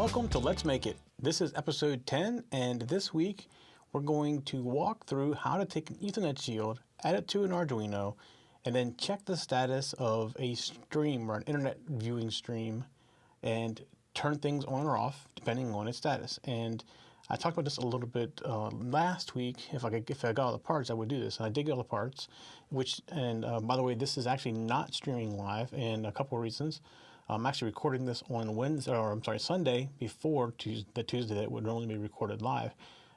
Welcome to Let's Make It. This is episode 10, and this week we're going to walk through how to take an Ethernet shield, add it to an Arduino, and then check the status of a stream or an internet viewing stream and turn things on or off depending on its status. And I talked about this a little bit last week. If I got all the parts, I would do this. And I did get all the parts, by the way, this is actually not streaming live, and a couple of reasons. I'm actually recording this on Sunday before the Tuesday that it would normally be recorded live.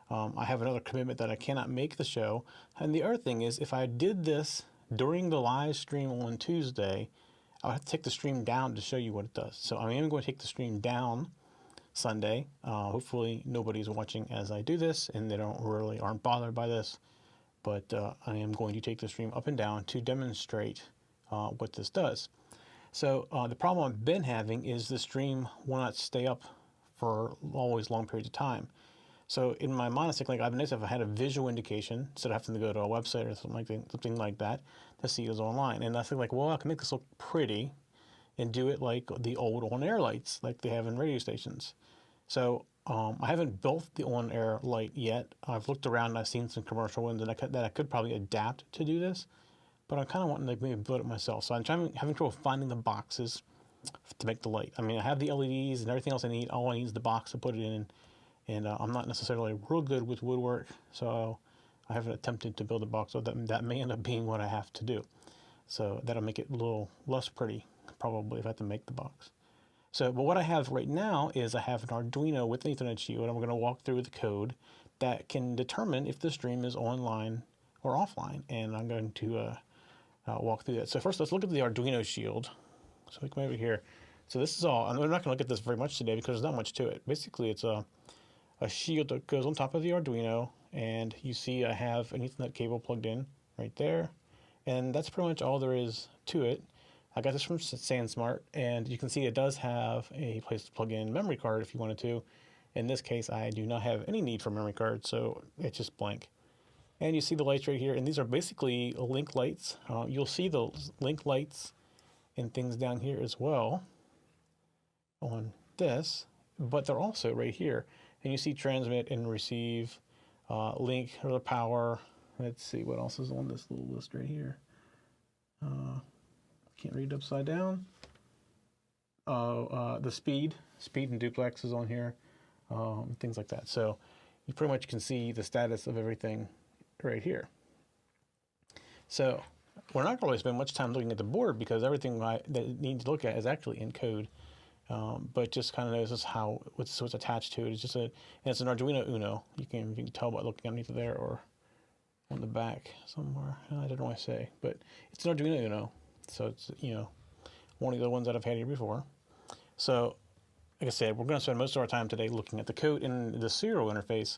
I have another commitment that I cannot make the show. And the other thing is, if I did this during the live stream on Tuesday, I would have to take the stream down to show you what it does. So I am going to take the stream down Sunday. Hopefully nobody's watching as I do this and they aren't bothered by this. But I am going to take the stream up and down to demonstrate what this does. So the problem I've been having is the stream will not stay up for always long periods of time. So in my monolithic, I've been nice if I had a visual indication instead of having to go to a website or something like that to see it was online. And I think well, I can make this look pretty and do it like the old on-air lights like they have in radio stations. So I haven't built the on-air light yet. I've looked around and I've seen some commercial ones that I could probably adapt to do this. But I'm kind of wanting to maybe build it myself. So I'm having trouble finding the boxes to make the light. I mean, I have the LEDs and everything else I need. All I need is the box to put it in. And I'm not necessarily real good with woodwork. So I haven't attempted to build a box. So that may end up being what I have to do. So that'll make it a little less pretty, probably, if I have to make the box. But what I have right now is I have an Arduino with an Ethernet shield. And we're going to walk through the code that can determine if the stream is online or offline. And I'm going to walk through that. So first, let's look at the Arduino shield. So we come over here. So this is all, and we're not going to look at this very much today because there's not much to it. Basically, it's a shield that goes on top of the Arduino, and you see I have an Ethernet cable plugged in right there, and that's pretty much all there is to it. I got this from SandSmart, and you can see it does have a place to plug in memory card if you wanted to. In this case, I do not have any need for memory card, so it's just blank. And you see the lights right here, and these are basically link lights. You'll see the link lights and things down here as well on this, but they're also right here. And you see transmit and receive, link or the power. Let's see what else is on this little list right here. Can't read it upside down. The speed and duplex is on here, things like that. So you pretty much can see the status of everything right here. So we're not going to spend much time looking at the board because everything that you need to look at is actually in code. But just kind of notice what's attached to it. It's just and it's an Arduino Uno. You can tell by looking underneath there or on the back somewhere. I don't know what I say, but it's an Arduino Uno. So it's one of the ones that I've had here before. So like I said, we're going to spend most of our time today looking at the code in the serial interface.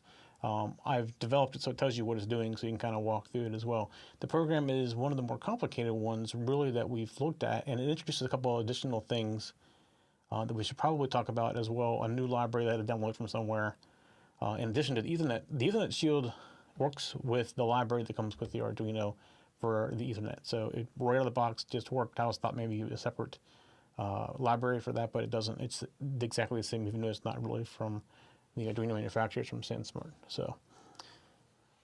I've developed it so it tells you what it's doing, so you can kind of walk through it as well. The program is one of the more complicated ones, really, that we've looked at, and it introduces a couple of additional things that we should probably talk about as well. A new library that I downloaded from somewhere. In addition to the Ethernet shield works with the library that comes with the Arduino for the Ethernet. So it right out of the box just worked. I was thought maybe a separate library for that, but it doesn't. It's exactly the same, even though it's not really from the Arduino manufacturer. It's from SandSmart. So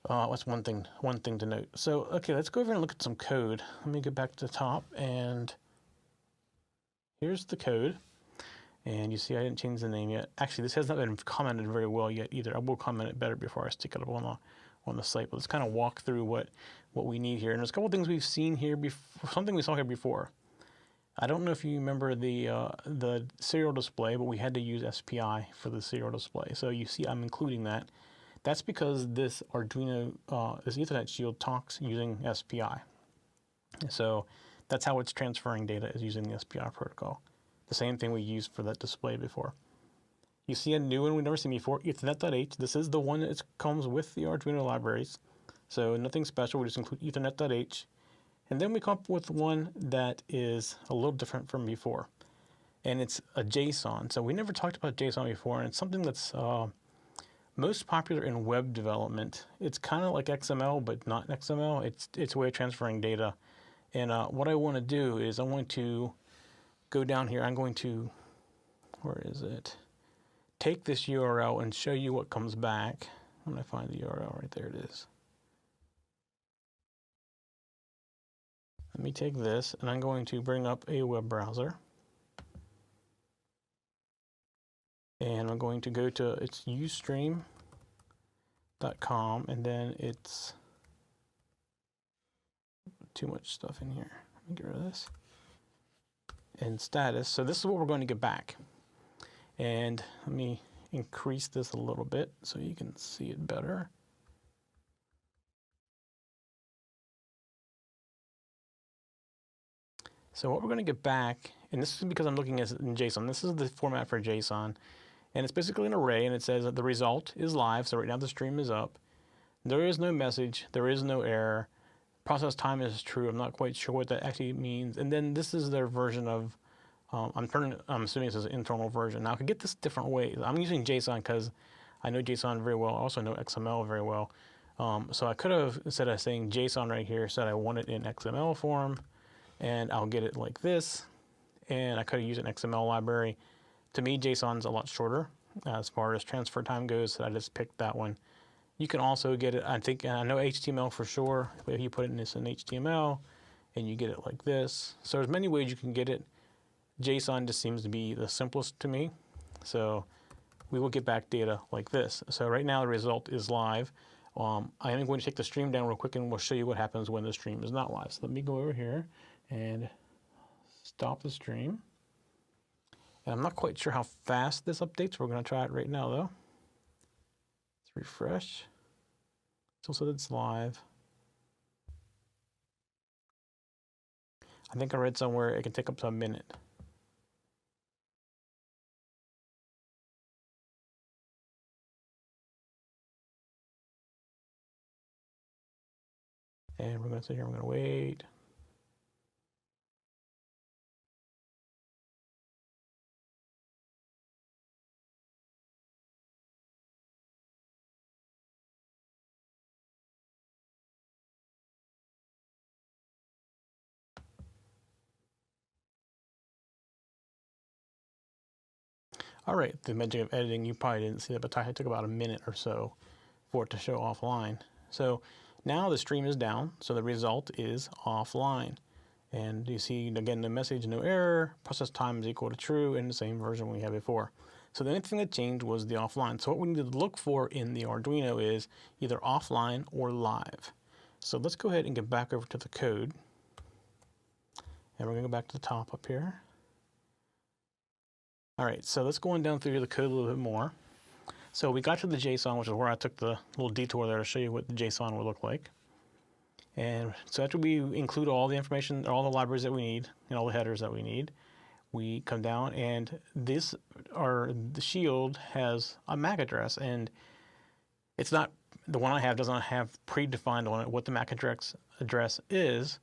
that's one thing to note. So okay, let's go over and look at some code. Let me get back to the top, and here's the code. And you see I didn't change the name yet. Actually, this has not been commented very well yet either. I will comment it better before I stick it up on the site. But let's kind of walk through what we need here. And there's a couple of things we've seen here before, something we saw here before. I don't know if you remember the serial display, but we had to use SPI for the serial display. So you see I'm including that. That's because this Arduino, this Ethernet shield talks using SPI. So that's how it's transferring data, is using the SPI protocol. The same thing we used for that display before. You see a new one we've never seen before, Ethernet.h. This is the one that comes with the Arduino libraries. So nothing special, we just include Ethernet.h. And then we come up with one that is a little different from before. And it's a JSON. So we never talked about JSON before, and it's something that's most popular in web development. It's kind of like XML, but not XML. It's a way of transferring data. And what I want to do is I want to go down here. I'm going to, where is it? take this URL and show you what comes back. I'm going to find the URL right there. It is. Let me take this, and I'm going to bring up a web browser. And I'm going to go to, it's Ustream.com, and then it's too much stuff in here. Let me get rid of this. And status. So this is what we're going to get back. And let me increase this a little bit so you can see it better. So what we're going to get back, and this is because I'm looking at in JSON. This is the format for JSON. And it's basically an array, and it says that the result is live. So right now the stream is up. There is no message. There is no error. Process time is true. I'm not quite sure what that actually means. And then this is their version of, I'm assuming this is an internal version. Now I could get this different ways. I'm using JSON because I know JSON very well. I also know XML very well. So I could have, instead of saying JSON right here, said I want it in XML form, and I'll get it like this. And I could have used an XML library. To me, JSON's a lot shorter as far as transfer time goes, so I just picked that one. You can also get it, I think, I know HTML for sure. If you put it in this in HTML, and you get it like this. So there's many ways you can get it. JSON just seems to be the simplest to me. So we will get back data like this. So right now the result is live. I am going to take the stream down real quick, and we'll show you what happens when the stream is not live. So let me go over here and stop the stream. And I'm not quite sure how fast this updates. We're going to try it right now, though. Let's refresh. Still says it's live. I think I read somewhere it can take up to a minute. And we're going to sit here, we're going to wait. All right, the magic of editing, you probably didn't see that, but it took about a minute or so for it to show offline. So now the stream is down, so the result is offline. And you see, again, the message, no error, process time is equal to true, in the same version we had before. So the only thing that changed was the offline. So what we need to look for in the Arduino is either offline or live. So let's go ahead and get back over to the code. And we're going to go back to the top up here. All right, so let's go on down through the code a little bit more. So we got to the JSON, which is where I took the little detour there to show you what the JSON would look like. And so after we include all the information, all the libraries that we need, and all the headers that we need, we come down, and the shield has a MAC address, and it's not, the one I have doesn't have predefined on it what the MAC address is.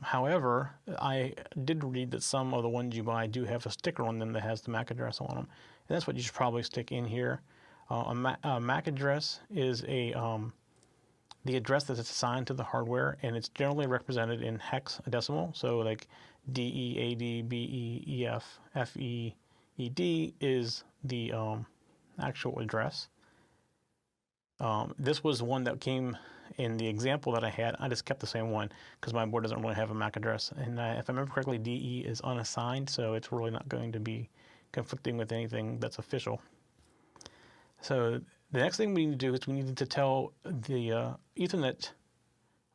However, I did read that some of the ones you buy do have a sticker on them that has the MAC address on them. And that's what you should probably stick in here. A MAC address is the address that's assigned to the hardware, and it's generally represented in hexadecimal. So like DEADBEEF FEED is the actual address. This was one that came in the example that I had. I just kept the same one because my board doesn't really have a MAC address. And if I remember correctly, DE is unassigned, so it's really not going to be conflicting with anything that's official. So the next thing we need to do is we need to tell the Ethernet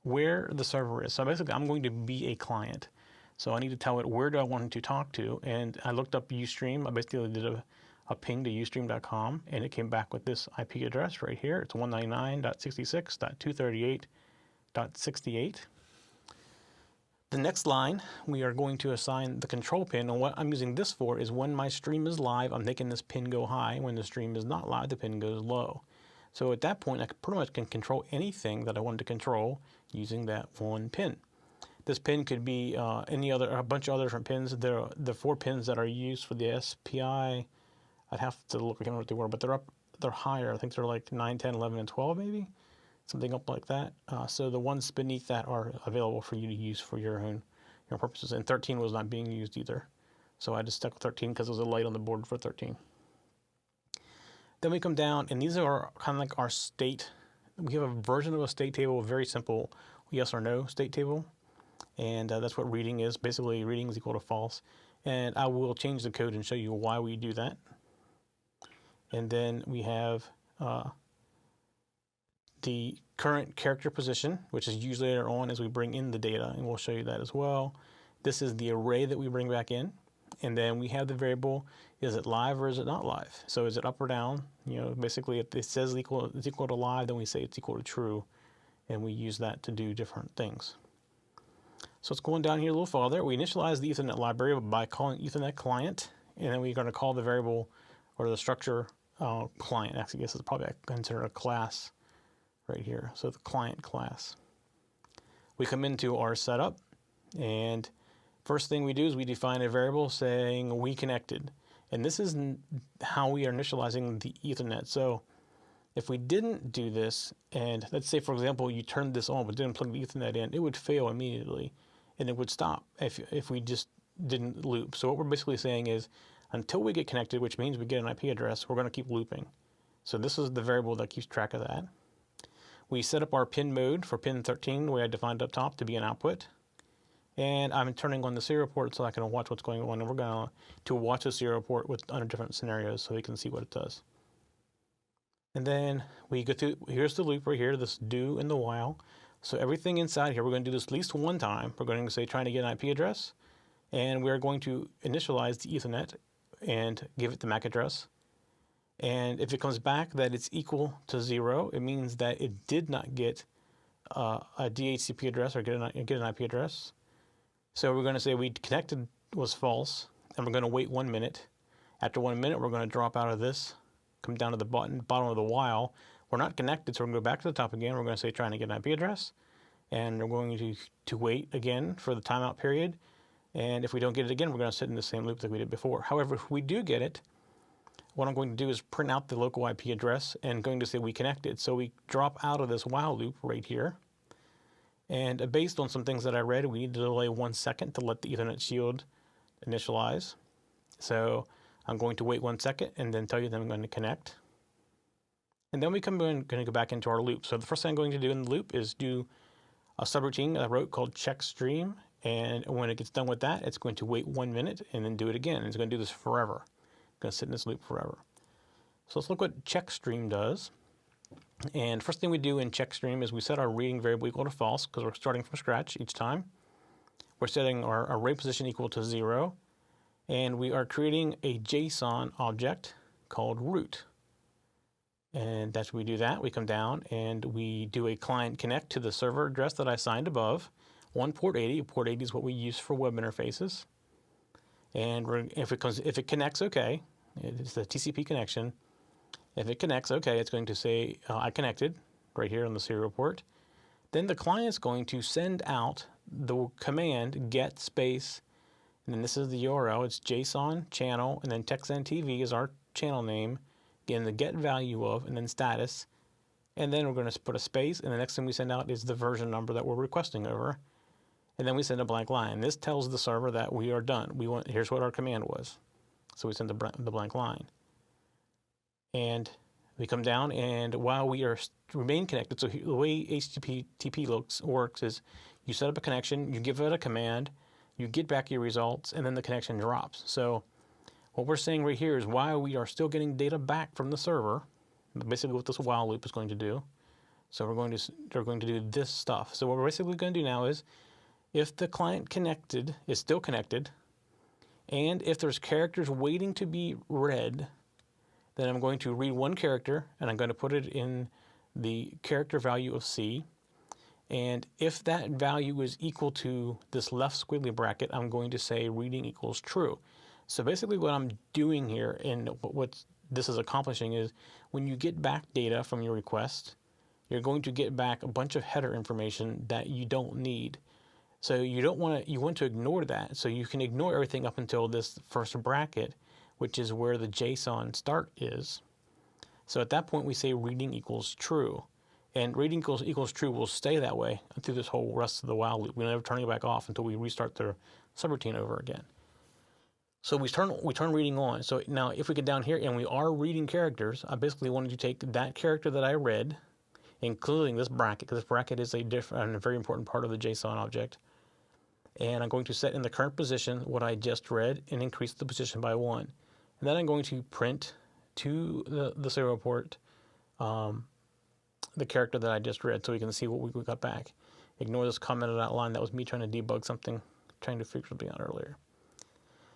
where the server is. So basically, I'm going to be a client. So I need to tell it where do I want it to talk to. And I looked up Ustream. I basically did a ping to ustream.com, and it came back with this IP address right here. It's 199.66.238.68. The next line, we are going to assign the control pin, and what I'm using this for is when my stream is live, I'm making this pin go high. When the stream is not live, the pin goes low. So at that point, I pretty much can control anything that I wanted to control using that one pin. This pin could be a bunch of other different pins. The 4 pins that are used for the SPI, I'd have to look, I can't remember what they were, but they're higher. I think they're like 9, 10, 11, and 12 maybe, something up like that. So the ones beneath that are available for you to use for your own purposes. And 13 was not being used either. So I just stuck with 13 because there was a light on the board for 13. Then we come down, and these are kind of like our state. We have a version of a state table, a very simple yes or no state table. And that's what reading is. Basically, reading is equal to false. And I will change the code and show you why we do that. And then we have the current character position, which is used later on as we bring in the data, and we'll show you that as well. This is the array that we bring back in. And then we have the variable, is it live or is it not live? So is it up or down? You know, basically if it says it's equal to live, then we say it's equal to true. And we use that to do different things. So it's going down here a little farther. We initialize the Ethernet library by calling Ethernet client, and then we're going to call the variable or the structure client. Actually, I guess it's probably considered a class right here. So the client class. We come into our setup, and first thing we do is we define a variable saying we connected. And this is how we are initializing the Ethernet. So if we didn't do this, and let's say, for example, you turned this on but didn't plug the Ethernet in, it would fail immediately, and it would stop if we just didn't loop. So what we're basically saying is, until we get connected, which means we get an IP address, we're going to keep looping. So this is the variable that keeps track of that. We set up our pin mode for pin 13, the way I defined up top, to be an output. And I'm turning on the serial port so I can watch what's going on. And we're going to watch the serial port under different scenarios so we can see what it does. And then we go through, here's the loop right here, this do and the while. So everything inside here, we're going to do this at least one time. We're going to say trying to get an IP address, and we're going to initialize the Ethernet and give it the MAC address. And if it comes back that it's equal to 0, it means that it did not get a DHCP address or get an IP address. So we're going to say we connected was false, and we're going to wait 1 minute. After 1 minute, we're going to drop out of this, come down to the bottom of the while. We're not connected, so we're going to go back to the top again. We're going to say trying to get an IP address, and we're going to wait again for the timeout period. And if we don't get it again, we're going to sit in the same loop that we did before. However, if we do get it, what I'm going to do is print out the local IP address and going to say we connected. So we drop out of this while loop right here. And based on some things that I read, we need to delay 1 second to let the Ethernet shield initialize. So I'm going to wait 1 second and then tell you that I'm going to connect. And then we're going to go back into our loop. So the first thing I'm going to do in the loop is do a subroutine that I wrote called check stream. And when it gets done with that, it's going to wait 1 minute and then do it again. And it's going to do this forever. It's going to sit in this loop forever. So let's look what check stream does. And first thing we do in check stream is we set our reading variable equal to false because we're starting from scratch each time. We're setting our array position equal to 0. And we are creating a JSON object called root. And that's we do that. We come down and we do a client connect to the server address that I assigned above on port 80. Port 80 is what we use for web interfaces. And if it connects, okay, it's the TCP connection. If it connects, okay, it's going to say I connected right here on the serial port. Then the client's going to send out the command get space, and then this is the URL. It's JSON channel, and then TextNTV is our channel name. Again, the get value of, and then status. And then we're going to put a space, and the next thing we send out is the version number that we're requesting over. And then we send a blank line. This tells the server that we are done. Here's what our command was. So we send the blank line. And we come down, and while we remain connected, so the way HTTP works is you set up a connection, you give it a command, you get back your results, and then the connection drops. So what we're saying right here is while we are still getting data back from the server, basically what this while loop is going to do. So we're going to do this stuff. So what we're basically going to do now is if the client connected is still connected, and if there's characters waiting to be read, then I'm going to read one character, and I'm going to put it in the character value of C. And if that value is equal to this left squiggly bracket, I'm going to say reading equals true. So basically what I'm doing here and what this is accomplishing is when you get back data from your request, you're going to get back a bunch of header information that you don't need. So you want to ignore that. So you can ignore everything up until this first bracket, which is where the JSON start is. So at that point we say reading equals true. And reading equals true will stay that way through this whole rest of the while loop. We'll never turn it back off until we restart the subroutine over again. So we turn reading on. So now if we get down here and we are reading characters, I basically wanted to take that character that I read, including this bracket, because this bracket is a very important part of the JSON object. And I'm going to set in the current position what I just read and increase the position by 1. And then I'm going to print to the serial port the character that I just read so we can see what we got back. Ignore this commented out line. That was me trying to debug something, trying to figure something out earlier.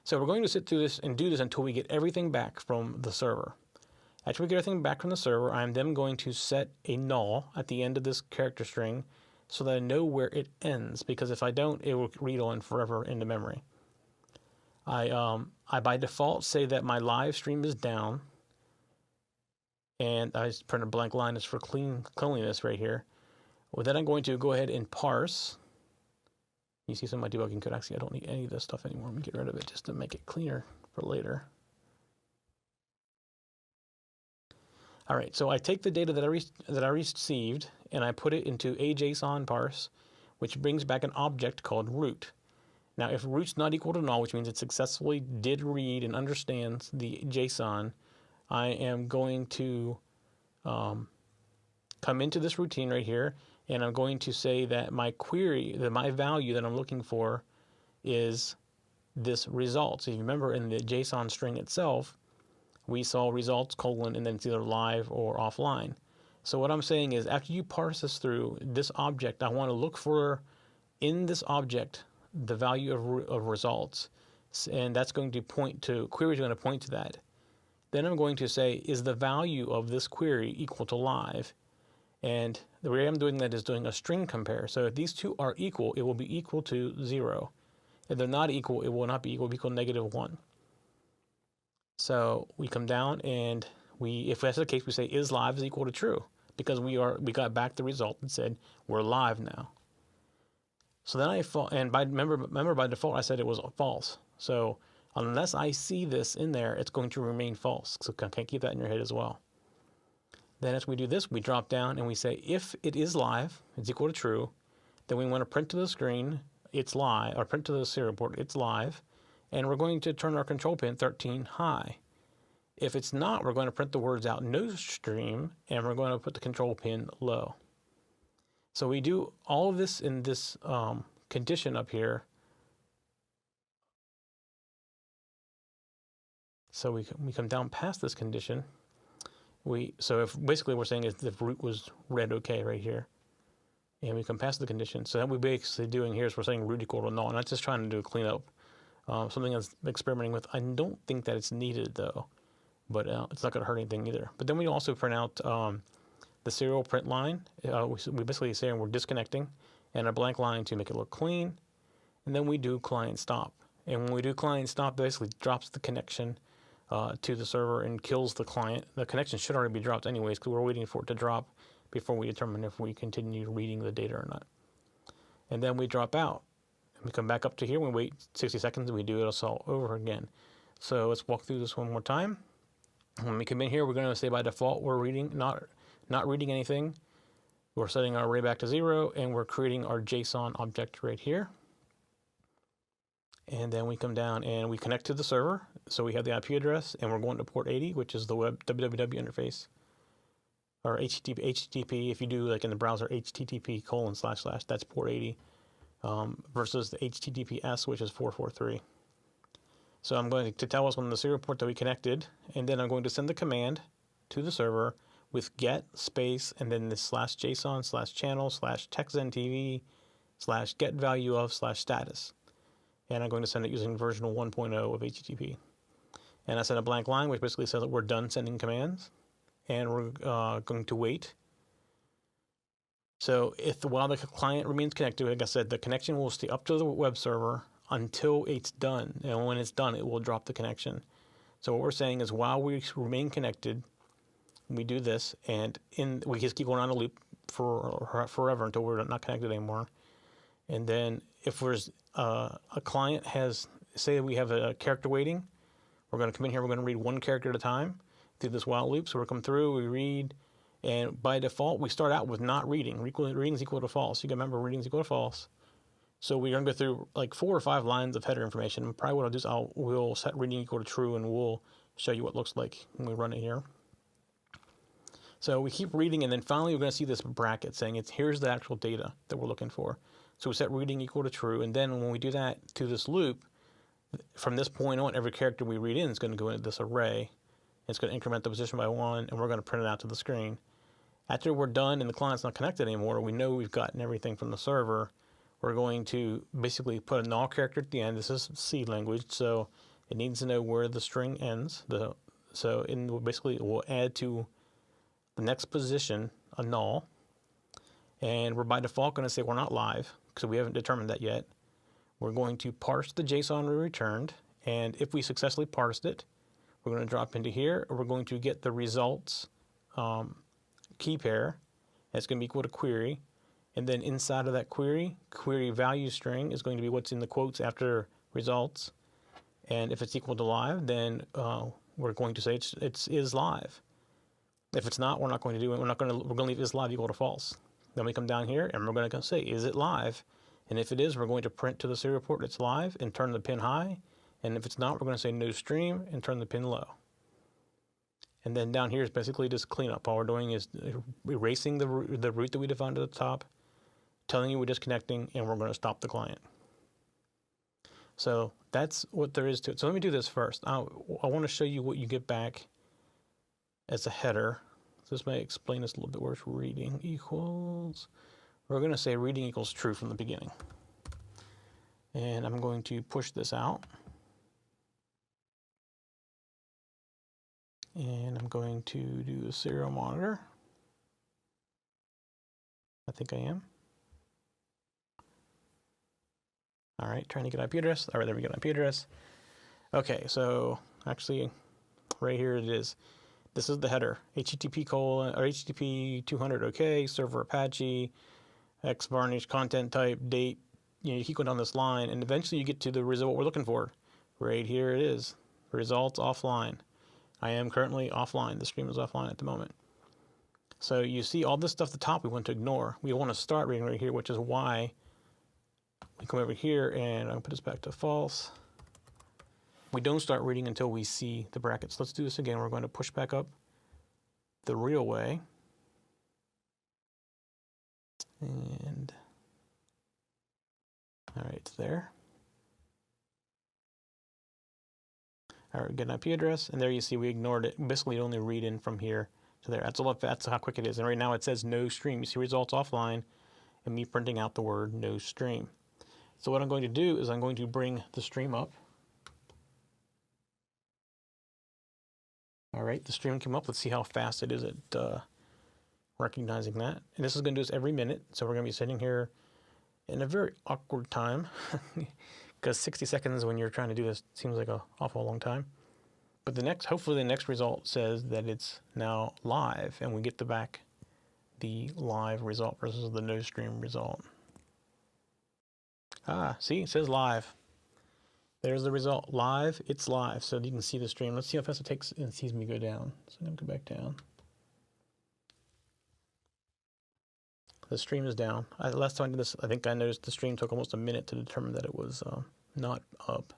So we're going to sit through this and do this until we get everything back from the server. After we get everything back from the server, I'm then going to set a null at the end of this character string so that I know where it ends, because if I don't, it will read on forever into memory. I by default say that my live stream is down, and I just print a blank line. It's for cleanliness right here. Well, then I'm going to go ahead and parse. You see some of my debugging code. Actually, I don't need any of this stuff anymore. I'm going to get rid of it just to make it cleaner for later. All right, so I take the data that I received and I put it into a JSON parse, which brings back an object called root. Now, if root's not equal to null, which means it successfully did read and understands the JSON, I am going to come into this routine right here, and I'm going to say that my query, that my value that I'm looking for is this result. So if you remember in the JSON string itself, we saw results colon, and then it's either live or offline. So what I'm saying is after you parse this through this object, I want to look for in this object the value of results. And that's going to point to, query is going to point to that. Then I'm going to say, is the value of this query equal to live? And the way I'm doing that is doing a string compare. So if these two are equal, it will be equal to 0. If they're not equal, it will not be equal, it will be equal to -1. So we come down and if that's the case, we say is live is equal to true, because we got back the result and said we're live now. So then remember by default I said it was false. So unless I see this in there, it's going to remain false. So I can't keep that in your head as well. Then as we do this, we drop down and we say if it is live, it's equal to true. Then we want to print to the screen it's live, or print to the serial port it's live. And we're going to turn our control pin 13 high. If it's not, we're going to print the words out no stream, and we're going to put the control pin low. So we do all of this in this condition up here. So we come down past this condition. So if basically we're saying is the root was read okay right here, and we come past the condition. So that we're basically doing here is we're saying root equal to null, and that's just trying to do a cleanup. Something I'm experimenting with. I don't think that it's needed though, but it's not going to hurt anything either. But then we also print out the serial print line. We basically say we're disconnecting, and a blank line to make it look clean. And then we do client stop. And when we do client stop, basically drops the connection to the server and kills the client. The connection should already be dropped anyways, because we're waiting for it to drop before we determine if we continue reading the data or not. And then we drop out. We come back up to here, we wait 60 seconds, and we do it all over again. So let's walk through this one more time. When we come in here, we're going to say by default we're reading, not reading anything. We're setting our array back to 0, and we're creating our JSON object right here. And then we come down and we connect to the server. So we have the IP address, and we're going to port 80, which is the web www interface. Or HTTP, if you do like in the browser, http:// that's port 80. Versus the HTTPS, which is 443. So I'm going to tell us on the serial port that we connected, and then I'm going to send the command to the server with get space and then this /JSON/channel/TextZenTV/get value of/status. And I'm going to send it using version 1.0 of HTTP. And I send a blank line, which basically says that we're done sending commands, and we're going to wait. So while the client remains connected, like I said, the connection will stay up to the web server until it's done. And when it's done, it will drop the connection. So what we're saying is while we remain connected, we do this, and we just keep going on a loop for forever until we're not connected anymore. And then if there's a client say we have a character waiting, we're going to come in here, we're going to read one character at a time through this while loop. So we'll come through, we read, and by default, we start out with not reading. Reading is equal to false. You can remember reading is equal to false. So we're going to go through like 4 or 5 lines of header information. And probably what I'll do is we'll set reading equal to true, and we'll show you what it looks like when we run it here. So we keep reading, and then finally we're going to see this bracket saying here's the actual data that we're looking for. So we set reading equal to true, and then when we do that to this loop, from this point on, every character we read in is going to go into this array. It's going to increment the position by 1, and we're going to print it out to the screen. After we're done and the client's not connected anymore, we know we've gotten everything from the server. We're going to basically put a null character at the end. This is C language, so it needs to know where the string ends. Basically, we'll add to the next position a null, and we're by default going to say we're not live because we haven't determined that yet. We're going to parse the JSON we returned, and if we successfully parsed it, we're going to drop into here, and we're going to get the results key pair. That's going to be equal to query, and then inside of that query value string is going to be what's in the quotes after results, and if it's equal to live, then we're going to say it is live. If it's not, we're not going to do it. We're going to leave is live equal to false. Then we come down here and we're going to say, is it live? And if it is, we're going to print to the serial port it's live and turn the pin high. And if it's not, we're going to say no stream and turn the pin low. And then down here is basically just cleanup. All we're doing is erasing the route that we defined at the top, telling you we're disconnecting, and we're going to stop the client. So that's what there is to it. So let me do this first. I want to show you what you get back as a header. So this may explain this a little bit worse. Reading equals, we're going to say reading equals true from the beginning. And I'm going to push this out. And I'm going to do a serial monitor. I think I am. All right, trying to get IP address. All right, there we go, IP address. Okay, so actually right here it is. This is the header, HTTP 200 OK, server Apache, X varnish, content type, date. You keep going down this line, and eventually you get to the result we're looking for. Right here it is, results offline. I am currently offline. The stream is offline at the moment. So you see all this stuff at the top we want to ignore. We want to start reading right here, which is why we come over here, and I'll put this back to false. We don't start reading until we see the brackets. Let's do this again. We're going to push back up the real way. And all right, it's there. All right, get an IP address, and there you see we ignored it. Basically, only read in from here to there. That's how quick it is. And right now it says no stream. You see results offline, and me printing out the word no stream. So what I'm going to do is I'm going to bring the stream up. All right, the stream came up. Let's see how fast it is at recognizing that. And this is going to do this every minute. So we're going to be sitting here in a very awkward time because 60 seconds when you're trying to do this seems like an awful long time. But hopefully the next result says that it's now live, and we get back the live result versus the no stream result. Ah, see, it says live. There's the result, live, it's live. So you can see the stream. Let's see how fast it takes and sees me go down. So I'm gonna go back down. The stream is down. Last time I did this, I think I noticed the stream took almost a minute to determine that it was not up.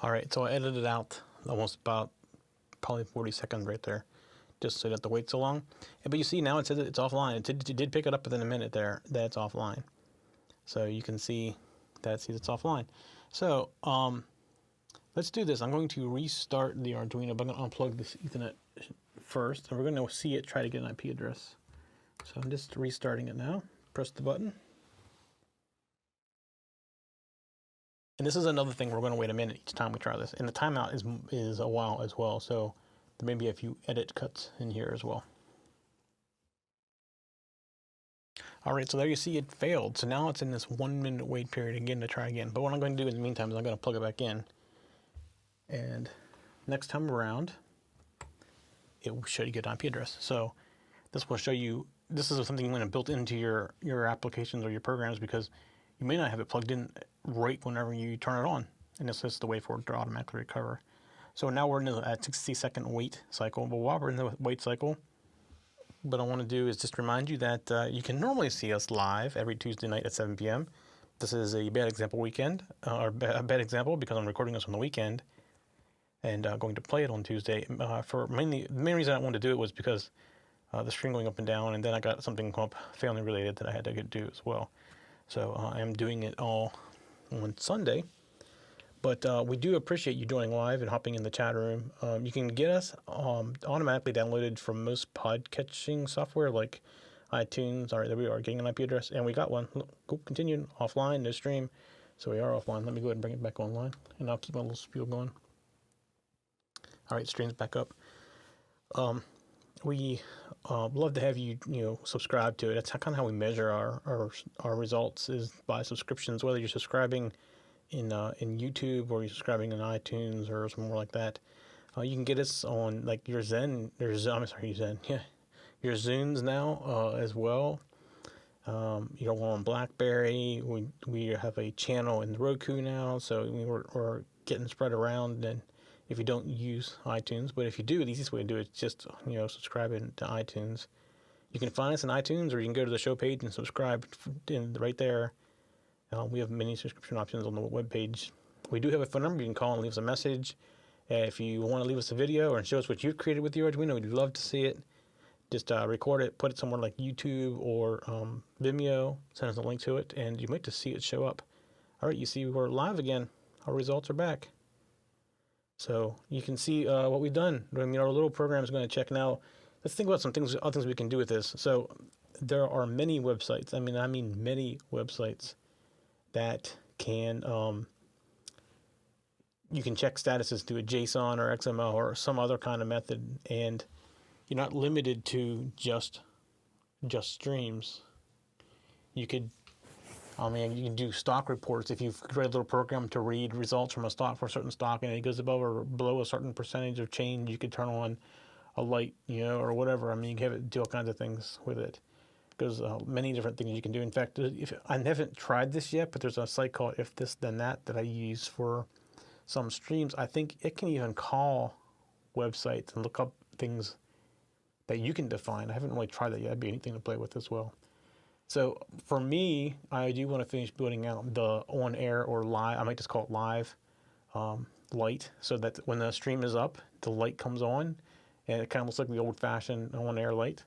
All right, so I edited out almost about probably 40 seconds right there, just so you don't have to wait so long. But you see now it says it's offline. It did pick it up within a minute there that it's offline. So you can see that it's offline. So let's do this. I'm going to restart the Arduino, but I'm going to unplug this Ethernet first, and we're going to see it try to get an IP address. So I'm just restarting it now. Press the button. And this is another thing, we're going to wait a minute each time we try this. And the timeout is a while as well, so there may be a few edit cuts in here as well. All right, so there you see it failed. So now it's in this 1 minute wait period again to try again. But what I'm going to do in the meantime is I'm going to plug it back in. And next time around, it will show you get an IP address. So this will show you, this is something you want to build into your applications or your programs, because you may not have it plugged in right whenever you turn it on. And this is the way for it to automatically recover. So now we're in a 60-second wait cycle. But while we're in the wait cycle, what I want to do is just remind you that you can normally see us live every Tuesday night at 7 p.m. This is a bad example weekend, or a bad example because I'm recording this on the weekend and going to play it on Tuesday. The main reason I wanted to do it was because the stream going up and down, and then I got something come up family related that I had to do as well. So I am doing it all on Sunday. But we do appreciate you joining live and hopping in the chat room. You can get us automatically downloaded from most podcatching software like iTunes. All right, there we are, getting an IP address, and we got one. Go continue offline, no stream. So we are offline. Let me go ahead and bring it back online, and I'll keep my little spiel going. All right, stream's back up. We love to have you, subscribe to it. That's kind of how we measure our results, is by subscriptions. Whether you're subscribing in YouTube or you're subscribing in iTunes or somewhere like that, you can get us on like your Zunes now as well. We're on BlackBerry. We have a channel in Roku now, so we're getting spread around. And if you don't use iTunes, but if you do, the easiest way to do it is just subscribing to iTunes. You can find us in iTunes, or you can go to the show page and subscribe right there. We have many subscription options on the web page. We do have a phone number. You can call and leave us a message. If you want to leave us a video or show us what you've created with your Arduino, we'd love to see it. Just record it, put it somewhere like YouTube or Vimeo, send us a link to it, and you might just see it show up. All right, you see we're live again. Our results are back. So you can see what we've done. Our little program is going to check now. Let's think about other things we can do with this. So there are many websites. I mean many websites that can, you can check statuses through a JSON or XML or some other kind of method, and you're not limited to just streams. You could, you can do stock reports. If you've created a little program to read results from a stock for a certain stock, and it goes above or below a certain percentage of change, you could turn on a light, or whatever. You can have it do all kinds of things with it. There's many different things you can do. In fact, I haven't tried this yet, but there's a site called If This Then That I use for some streams. I think it can even call websites and look up things that you can define. I haven't really tried that yet. That'd be anything to play with as well. So for me, I do want to finish building out the on-air or live, I might just call it live light, so that when the stream is up, the light comes on, and it kind of looks like the old-fashioned on-air light.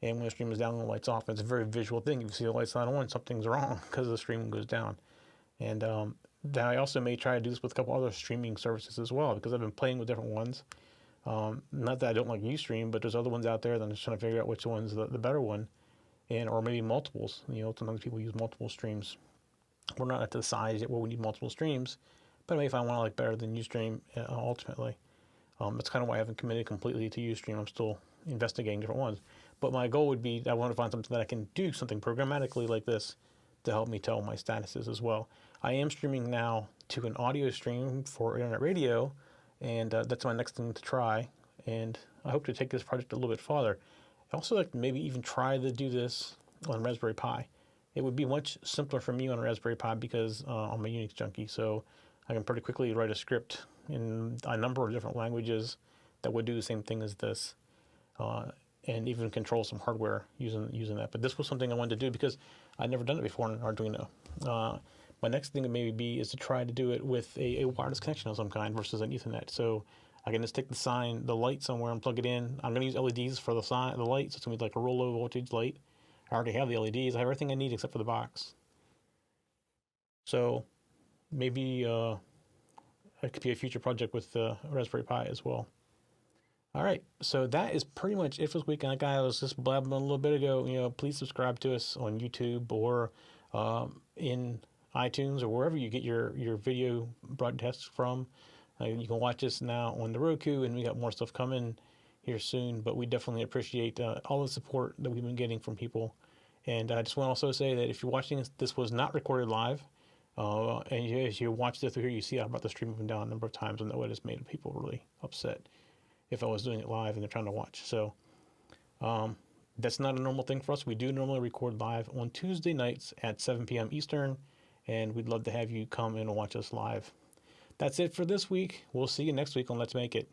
And when the stream is down, the light's off. It's a very visual thing. If you see the light's not on, something's wrong because the stream goes down. And I also may try to do this with a couple other streaming services as well, because I've been playing with different ones. Not that I don't like Ustream, but there's other ones out there that I'm just trying to figure out which one's the better one, or maybe multiples. Sometimes people use multiple streams. We're not at the size yet where we need multiple streams, but maybe if I want to like better than Ustream ultimately. That's kind of why I haven't committed completely to Ustream. I'm still investigating different ones. But my goal would be, I want to find something that I can do something programmatically like this to help me tell my statuses as well. I am streaming now to an audio stream for internet radio, and that's my next thing to try. And I hope to take this project a little bit farther. I also like to maybe even try to do this on Raspberry Pi. It would be much simpler for me on a Raspberry Pi because I'm a Unix junkie, so I can pretty quickly write a script in a number of different languages that would do the same thing as this. And even control some hardware using that. But this was something I wanted to do because I'd never done it before in Arduino. My next thing is to try to do it with a wireless connection of some kind versus an Ethernet. So I can just take the light somewhere and plug it in. I'm going to use LEDs for the light, so it's going to be like a real low voltage light. I already have the LEDs. I have everything I need except for the box. So maybe it could be a future project with the Raspberry Pi as well. All right, so that is pretty much it for this week. And like I was just blabbing a little bit ago, please subscribe to us on YouTube or in iTunes or wherever you get your video broadcasts from. You can watch us now on the Roku, and we got more stuff coming here soon. But we definitely appreciate all the support that we've been getting from people. And I just want to also say that if you're watching this was not recorded live, and as you watch this through here, you see how about the stream moving down a number of times, and that would have made people really upset if I was doing it live and they're trying to watch. So that's not a normal thing for us. We do normally record live on Tuesday nights at 7 p.m. Eastern, and we'd love to have you come in and watch us live. That's it for this week. We'll see you next week on Let's Make It.